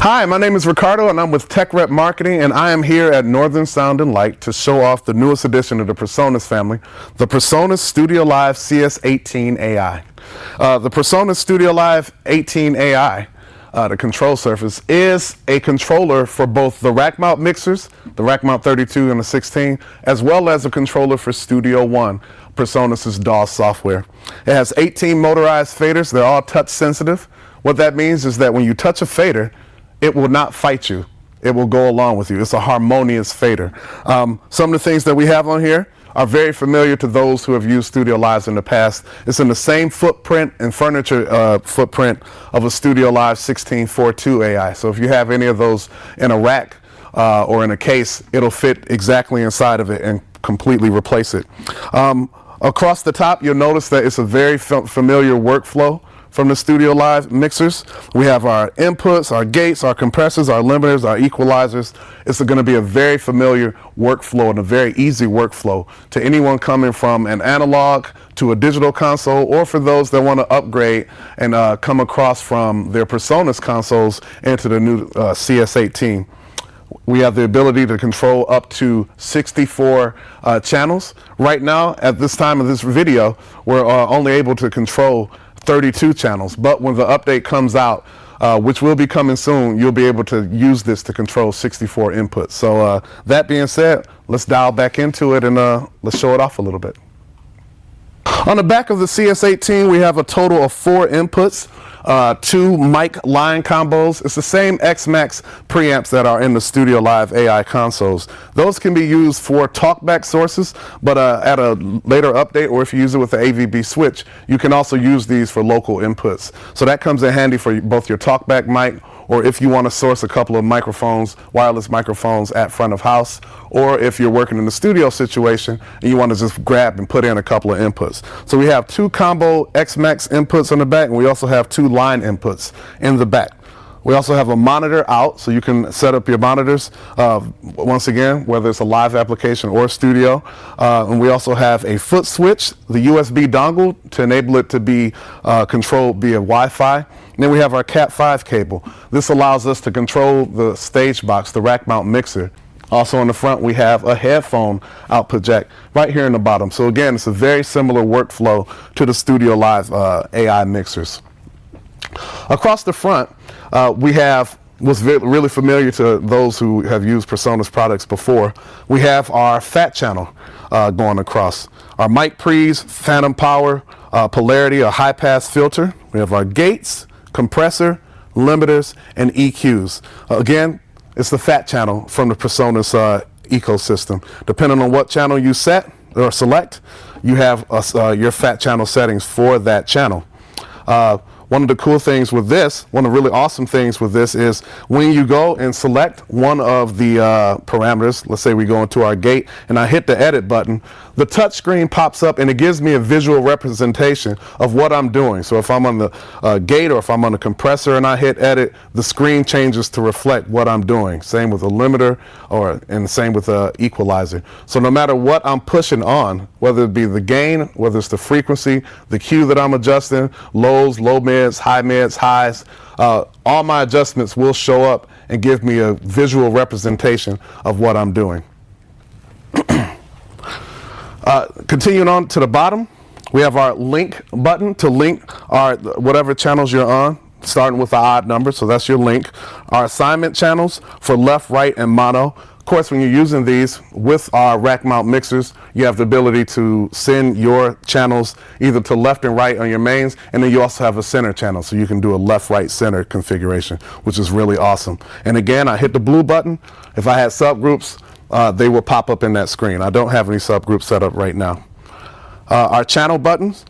Hi, my name is Ricardo and I'm with Techrep Marketing, and I am here at Northern Sound and Light to show off the newest addition of the Presonus family, the Presonus Studio Live CS18AI. The Presonus Studio Live 18AI, the control surface, is a controller for both the rack mount mixers, the rack mount 32 and the 16, as well as a controller for Studio One, Presonus' DAW software. It has 18 motorized faders. They're all touch sensitive. What that means is that when you touch a fader, it will not fight you. It will go along with you. It's a harmonious fader. Some of the things that we have on here are very familiar to those who have used Studio Lives in the past. It's in the same footprint and furniture footprint of a Studio Live 1642 AI. So if you have any of those in a rack or in a case, it'll fit exactly inside of it and completely replace it. Across the top, you'll notice that it's a very familiar workflow from the Studio Live mixers. We have our inputs, our gates, our compressors, our limiters, our equalizers. It's going to be a very familiar workflow and a very easy workflow to anyone coming from an analog to a digital console, or for those that want to upgrade and come across from their Presonus consoles into the new CS18. We have the ability to control up to 64 channels. Right now, at this time of this video, we're only able to control 32 channels, but when the update comes out, which will be coming soon, you'll be able to use this to control 64 inputs. So that being said, let's dial back into it and let's show it off a little bit. On the back of the CS18, we have a total of 4 inputs, 2 mic line combos. It's the same X-Max preamps that are in the Studio Live AI consoles. Those can be used for talkback sources, but at a later update, or if you use it with the AVB switch, you can also use these for local inputs. So that comes in handy for both your talkback mic, or if you want to source a couple of microphones, wireless microphones at front of house, or if you're working in the studio situation and you want to just grab and put in a couple of inputs. So we have 2 combo X-Max inputs on the back, and we also have 2 line inputs in the back. We also have a monitor out, so you can set up your monitors, once again, whether it's a live application or studio. And we also have a foot switch, the USB dongle to enable it to be controlled via Wi-Fi. And then we have our Cat5 cable. This allows us to control the stage box, the rack mount mixer. Also on the front, we have a headphone output jack right here in the bottom. So again, it's a very similar workflow to the Studio Live AI mixers. Across the front, we have what's really familiar to those who have used Presonus products before. We have our fat channel going across. Our mic pre's, phantom power, polarity, a high pass filter. We have our gates, compressor, limiters, and EQs. Again, it's the fat channel from the Presonus ecosystem. Depending on what channel you set or select, you have your fat channel settings for that channel. One of the cool things with this, one of the really awesome things with this is when you go and select one of the parameters, let's say we go into our gate and I hit the edit button, the touch screen pops up and it gives me a visual representation of what I'm doing. So if I'm on the gate or if I'm on the compressor and I hit edit, the screen changes to reflect what I'm doing. Same with a limiter and same with a equalizer. So no matter what I'm pushing on, whether it be the gain, whether it's the frequency, the Q that I'm adjusting, lows, low mids, highs, all my adjustments will show up and give me a visual representation of what I'm doing. Continuing on to the bottom, we have our link button to link whatever channels you're on, starting with the odd number, so that's your link. Our assignment channels for left, right, and mono. Of course, when you're using these with our rack mount mixers, you have the ability to send your channels either to left and right on your mains, and then you also have a center channel, so you can do a left, right, center configuration, which is really awesome. And again, I hit the blue button. If I had subgroups, they will pop up in that screen. I don't have any subgroups set up right now. Our channel buttons.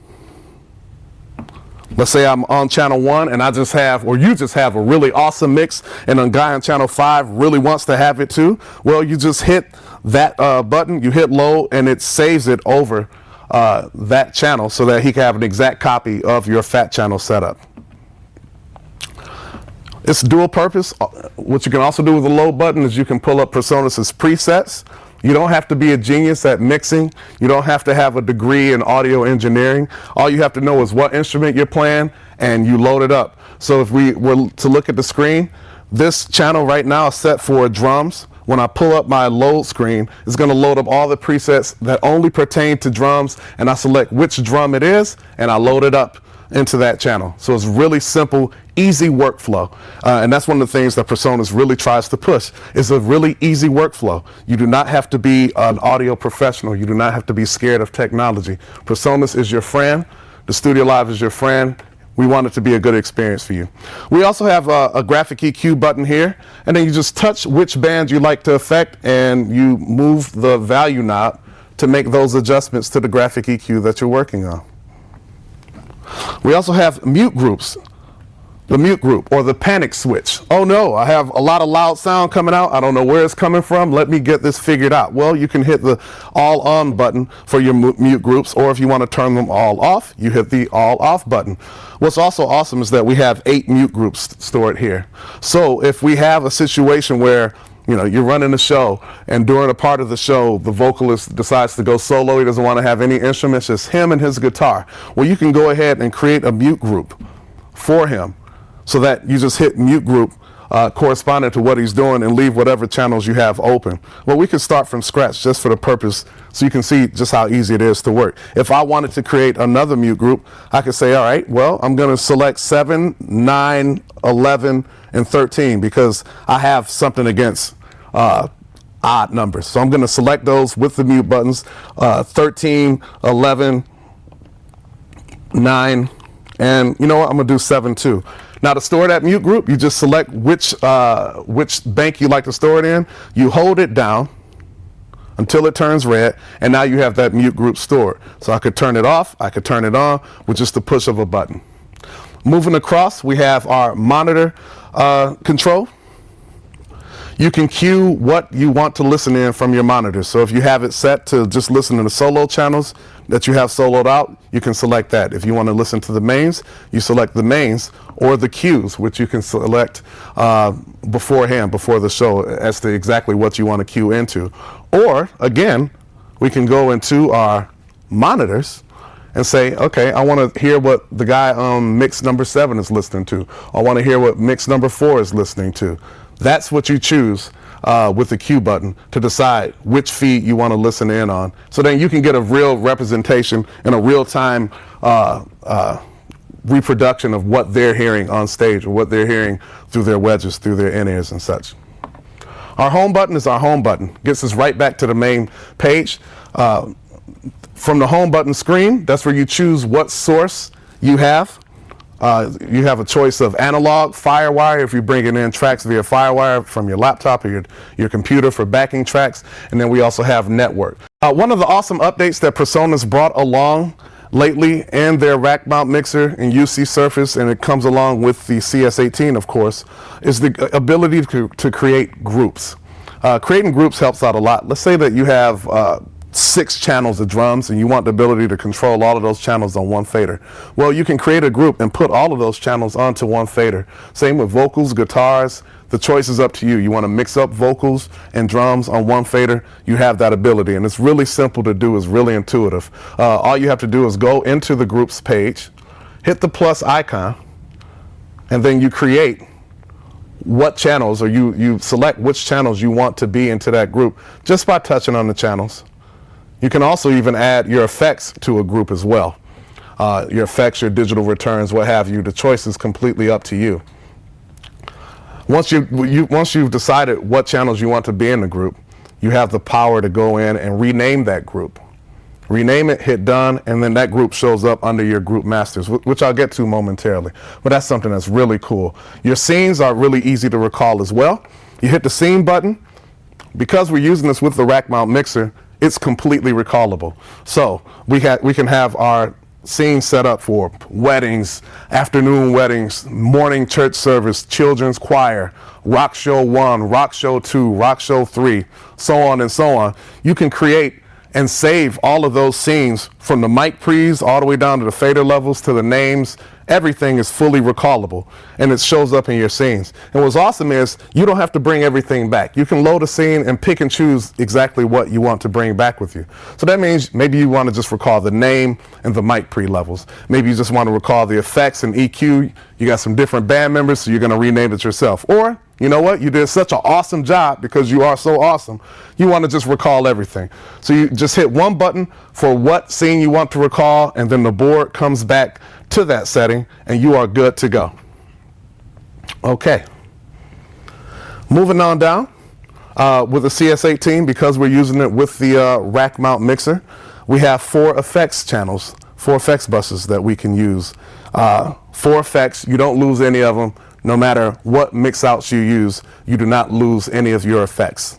Let's say I'm on channel 1 and I just have, or you just have a really awesome mix and a guy on channel 5 really wants to have it too. Well, you just hit that button, you hit low, and it saves it over that channel so that he can have an exact copy of your fat channel setup. It's dual purpose. What you can also do with the low button is you can pull up Presonus' presets. You don't have to be a genius at mixing. You don't have to have a degree in audio engineering. All you have to know is what instrument you're playing and you load it up. So if we were to look at the screen, This channel right now is set for drums. When I pull up my load screen, it's going to load up all the presets that only pertain to drums, and I select which drum it is, and I load it up into that channel. So it's really simple, easy workflow. And that's one of the things that Presonus really tries to push, is a really easy workflow. You do not have to be an audio professional. You do not have to be scared of technology. Presonus is your friend. The Studio Live is your friend. We want it to be a good experience for you. We also have a graphic EQ button here, and then you just touch which band you like to affect, and you move the value knob to make those adjustments to the graphic EQ that you're working on. We also have mute groups. The mute group, or the panic switch. Oh no, I have a lot of loud sound coming out. I don't know where it's coming from. Let me get this figured out. Well, you can hit the all on button for your mute groups, or if you want to turn them all off, you hit the all off button. What's also awesome is that we have 8 mute groups stored here. So if we have a situation where you're running a show, and during a part of the show, the vocalist decides to go solo, he doesn't want to have any instruments, just him and his guitar. Well, you can go ahead and create a mute group for him, so that you just hit mute group corresponding to what he's doing and leave whatever channels you have open. Well, we can start from scratch just for the purpose so you can see just how easy it is to work. If I wanted to create another mute group, I could say, all right, well, I'm going to select 7, 9, 11, and 13 because I have something against odd numbers. So I'm going to select those with the mute buttons, 13, 11, 9, and you know what, I'm going to do 7 too. Now to store that mute group, you just select which bank you like to store it in. You hold it down until it turns red, and now you have that mute group stored. So I could turn it off, I could turn it on with just the push of a button. Moving across, we have our monitor control. You can cue what you want to listen in from your monitor. So if you have it set to just listen to the solo channels that you have soloed out, you can select that. If you want to listen to the mains, you select the mains, or the cues, which you can select beforehand, before the show, as to exactly what you want to cue into. Or again, we can go into our monitors and say, okay, I want to hear what the guy on mix number 7 is listening to. I want to hear what mix number 4 is listening to. That's what you choose with the cue button to decide which feed you want to listen in on. So then you can get a real representation and a real-time reproduction of what they're hearing on stage, or what they're hearing through their wedges, through their in-ears and such. Our home button is our home button. Gets us right back to the main page. From the home button screen, that's where you choose what source you have. You have a choice of analog, FireWire, if you're bringing in tracks via FireWire from your laptop or your computer for backing tracks, and then we also have network. One of the awesome updates that Presonus brought along lately in their rack mount mixer and UC Surface, and it comes along with the CS18, of course, is the ability to create groups. Creating groups helps out a lot. Let's say that you have 6 channels of drums and you want the ability to control all of those channels on one fader. Well, you can create a group and put all of those channels onto one fader. Same with vocals, guitars. The choice is up to you. You want to mix up vocals and drums on one fader, you have that ability, and it's really simple to do. It's really intuitive. All you have to do is go into the groups page, hit the plus icon, and then you create what channels, or you select which channels you want to be into that group just by touching on the channels. You can also even add your effects to a group as well. Your effects, your digital returns, what have you. The choice is completely up to you. Once you've decided what channels you want to be in the group, you have the power to go in and rename that group. Rename it, hit done, and then that group shows up under your group masters, which I'll get to momentarily. But that's something that's really cool. Your scenes are really easy to recall as well. You hit the scene button. Because we're using this with the rack mount mixer, it's completely recallable. So we can have our scene set up for weddings, afternoon weddings, morning church service, children's choir, rock show 1, rock show 2, rock show 3, so on and so on. You can create and save all of those scenes from the mic pre's all the way down to the fader levels to the names. Everything is fully recallable, and it shows up in your scenes. And what's awesome is you don't have to bring everything back. You can load a scene and pick and choose exactly what you want to bring back with you. So that means maybe you want to just recall the name and the mic pre levels. Maybe you just want to recall the effects and EQ. You got some different band members, so you're going to rename it yourself. Or you know what? You did such an awesome job because you are so awesome. You want to just recall everything. So you just hit one button for what scene you want to recall, and then the board comes back to that setting, and you are good to go. Okay. Moving on down with the CS18, because we're using it with the rack mount mixer, we have 4 effects channels, 4 effects buses that we can use. 4 effects, you don't lose any of them. No matter what mix outs you use, you do not lose any of your effects.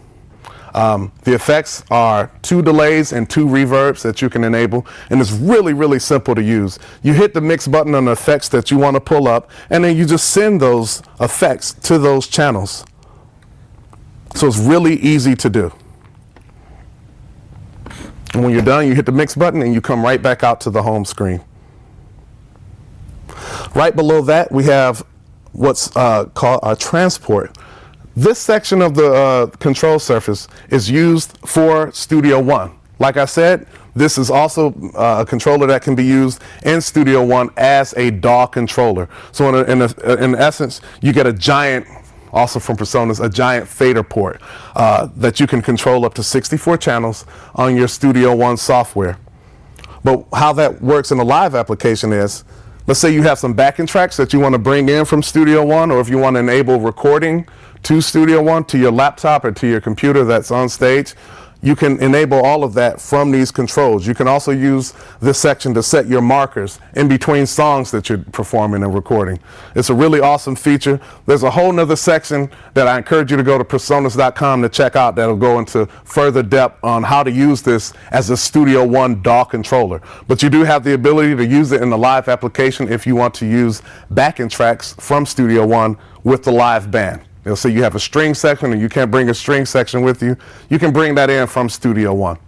The effects are 2 delays and 2 reverbs that you can enable, and it's really, really simple to use. You hit the mix button on the effects that you want to pull up, and then you just send those effects to those channels. So it's really easy to do. And when you're done, you hit the mix button and you come right back out to the home screen. Right below that, we have what's called our transport. This section of the control surface is used for Studio One. Like I said, this is also a controller that can be used in Studio One as a DAW controller. So in essence, you get a giant, also from Presonus, a giant fader port that you can control up to 64 channels on your Studio One software. But how that works in a live application is, let's say you have some backing tracks that you want to bring in from Studio One, or if you want to enable recording to Studio One to your laptop or to your computer that's on stage, you can enable all of that from these controls. You can also use this section to set your markers in between songs that you're performing and recording. It's a really awesome feature. There's a whole nother section that I encourage you to go to Presonus.com to check out that'll go into further depth on how to use this as a Studio One DAW controller. But you do have the ability to use it in the live application if you want to use backing tracks from Studio One with the live band. They'll say you have a string section and you can't bring a string section with you. You can bring that in from Studio One.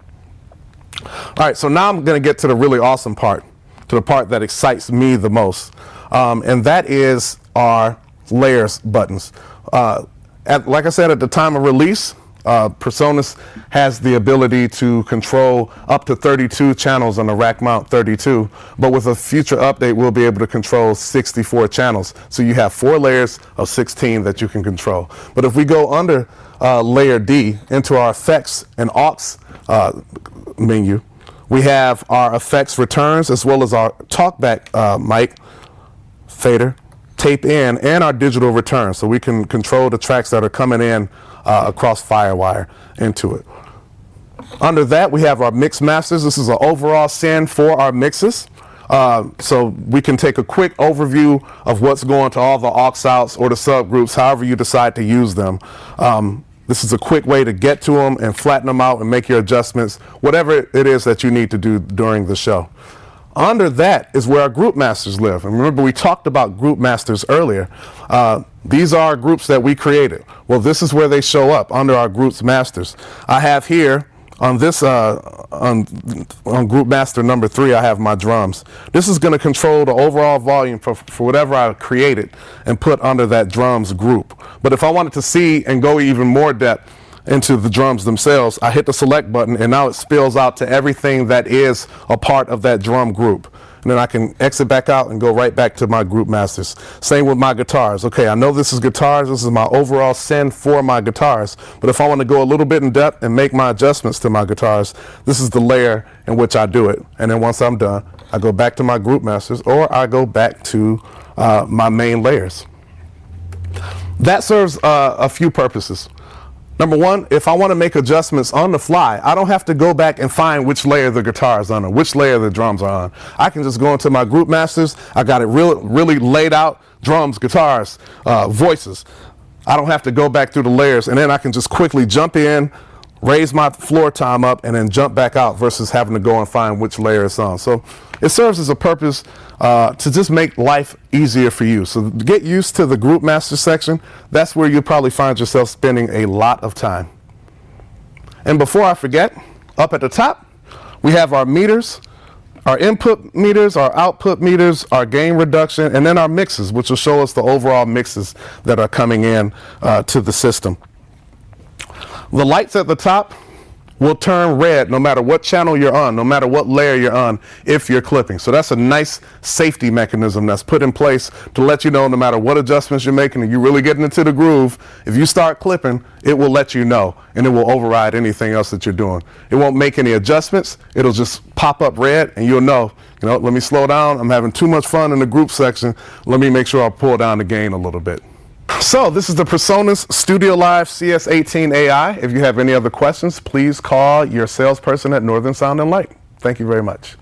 All right, so now I'm going to get to the really awesome part, to the part that excites me the most, and that is our layers buttons. Like I said, at the time of release, Presonus has the ability to control up to 32 channels on the rack mount 32, but with a future update we'll be able to control 64 channels. So you have 4 layers of 16 that you can control. But if we go under layer D into our effects and aux menu, we have our effects returns as well as our talkback mic, fader, tape in, and our digital return, so we can control the tracks that are coming in across FireWire into it. Under that, we have our mix masters. This is an overall send for our mixes. So we can take a quick overview of what's going to all the aux outs or the subgroups, however you decide to use them. This is a quick way to get to them and flatten them out and make your adjustments, whatever it is that you need to do during the show. Under that is where our group masters live. And remember, we talked about group masters earlier. These are groups that we created. Well, this is where they show up under our groups masters. I have here on this, on group master number 3, I have my drums. This is going to control the overall volume for whatever I created and put under that drums group. But if I wanted to see and go even more depth into the drums themselves, I hit the select button and now it spills out to everything that is a part of that drum group. And then I can exit back out and go right back to my group masters. Same with my guitars. Okay, I know this is guitars. This is my overall send for my guitars. But if I want to go a little bit in depth and make my adjustments to my guitars, this is the layer in which I do it. And then once I'm done, I go back to my group masters or I go back to my main layers. That serves a few purposes. Number one, if I want to make adjustments on the fly, I don't have to go back and find which layer the guitar is on or which layer the drums are on. I can just go into my group masters. I got it really laid out, drums, guitars, voices. I don't have to go back through the layers, and then I can just quickly jump in, raise my floor time up, and then jump back out versus having to go and find which layer it's on. So it serves as a purpose to just make life easier for you. So get used to the group master section. That's where you'll probably find yourself spending a lot of time. And before I forget, up at the top, we have our meters, our input meters, our output meters, our gain reduction, and then our mixes, which will show us the overall mixes that are coming in to the system. The lights at the top will turn red no matter what channel you're on, no matter what layer you're on, if you're clipping. So that's a nice safety mechanism that's put in place to let you know no matter what adjustments you're making and you're really getting into the groove, if you start clipping, it will let you know and it will override anything else that you're doing. It won't make any adjustments. It'll just pop up red and you'll know, let me slow down. I'm having too much fun in the group section. Let me make sure I pull down the gain a little bit. So this is the Presonus Studio Live CS18AI. If you have any other questions, please call your salesperson at Northern Sound and Light. Thank you very much.